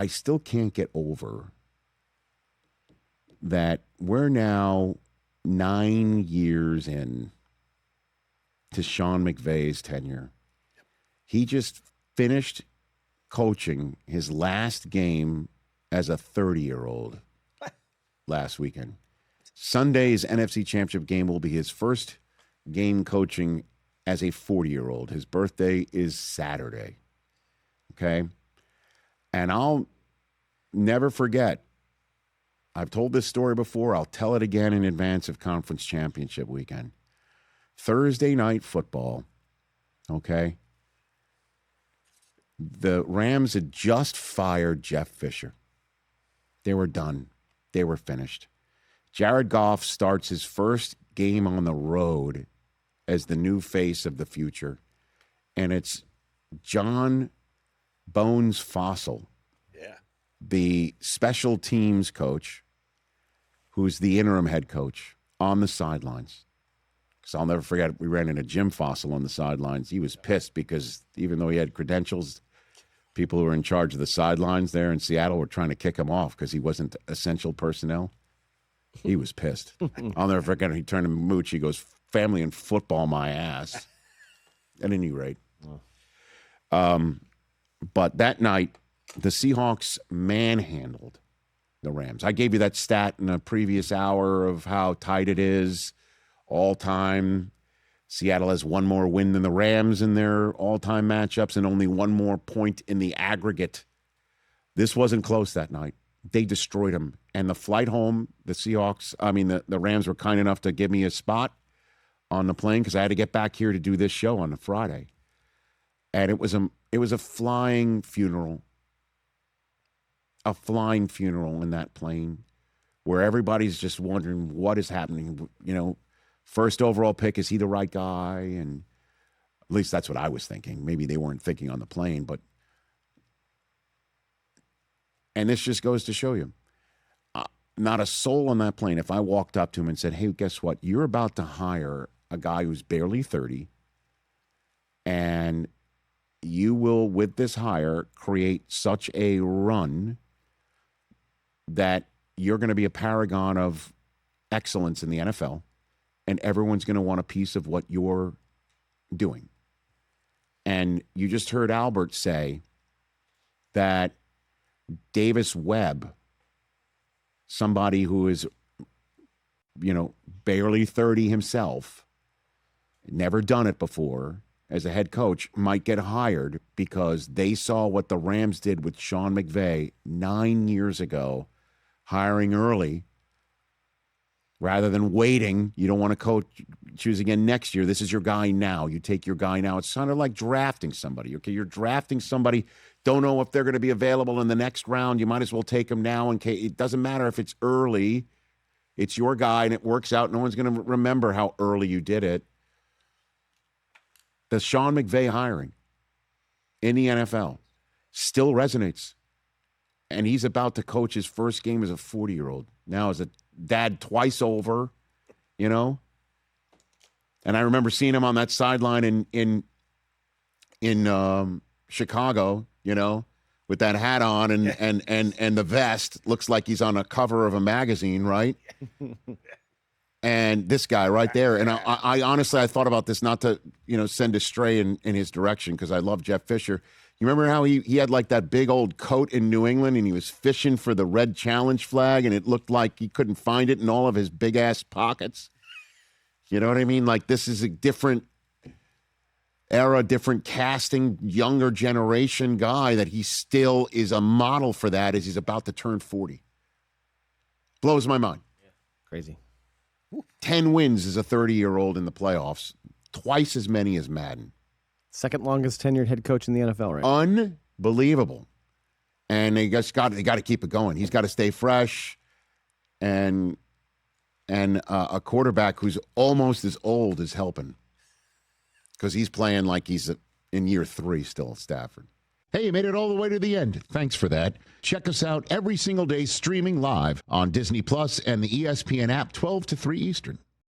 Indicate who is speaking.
Speaker 1: I still can't get over that we're now 9 years in to Sean McVay's tenure. He just finished coaching his last game as a 30-year-old last weekend. Sunday's NFC Championship game will be his first game coaching as a 40-year-old. His birthday is Saturday. Okay? And I'll never forget. I've told this story before. I'll tell it again in advance of Conference Championship weekend. Thursday night football. Okay? The Rams had just fired Jeff Fisher. They were done. They were finished. Jared Goff starts his first game on the road as the new face of the future. And it's John Bones Fossil, the special teams coach, who's the interim head coach, on the sidelines. Because I'll never forget, we ran into Jim Fossil on the sidelines. He was pissed because even though he had credentials, people who were in charge of the sidelines there in Seattle were trying to kick him off because he wasn't essential personnel. He was pissed. I'll never forget, he turned to Mooch. He goes, family and football, my ass. At any rate. But that night, the Seahawks manhandled the Rams. I gave you that stat in a previous hour of how tight it is all time. Seattle has one more win than the Rams in their all-time matchups and only one more point in the aggregate. This wasn't close that night. They destroyed them. And the flight home, the Rams were kind enough to give me a spot on the plane because I had to get back here to do this show on a Friday. And it was a flying funeral. A flying funeral in that plane where everybody's just wondering what is happening. You know, first overall pick, is he the right guy? And at least that's what I was thinking. Maybe they weren't thinking on the plane, but and this just goes to show you, not a soul on that plane. If I walked up to him and said, hey, guess what? You're about to hire a guy who's barely 30, and you will, with this hire, create such a run that you're going to be a paragon of excellence in the NFL, and everyone's going to want a piece of what you're doing. And you just heard Albert say that Davis Webb, somebody who is, barely 30 himself, never done it before as a head coach, might get hired because they saw what the Rams did with Sean McVay 9 years ago, hiring early rather than waiting. You don't want to choose again next year. This is your guy now. You take your guy now. It's kind of like drafting somebody. Okay, you're drafting somebody. Don't know if they're going to be available in the next round. You might as well take them now. It doesn't matter if it's early. It's your guy, and it works out. No one's going to remember how early you did it. The Sean McVay hiring in the NFL still resonates. And he's about to coach his first game as a 40-year-old. Now as a dad twice over, And I remember seeing him on that sideline in Chicago, with that hat on and the vest. Looks like he's on a cover of a magazine, right? And this guy right there. And I honestly, I thought about this not to, send a stray in his direction because I love Jeff Fisher. You remember how he had like that big old coat in New England and he was fishing for the red challenge flag and it looked like he couldn't find it in all of his big ass pockets? You know what I mean? Like this is a different era, different casting, younger generation guy that he still is a model for that as he's about to turn 40. Blows my mind.
Speaker 2: Yeah. Crazy.
Speaker 1: 10 wins as a 30-year-old in the playoffs, twice as many as Madden.
Speaker 2: Second longest tenured head coach in the NFL, right?
Speaker 1: Unbelievable. And they got to keep it going. He's got to stay fresh, and a quarterback who's almost as old is helping because he's playing like he's in year 3 still at Stafford. Hey, you made it all the way to the end. Thanks for that. Check us out every single day streaming live on Disney Plus and the ESPN app 12 to 3 Eastern.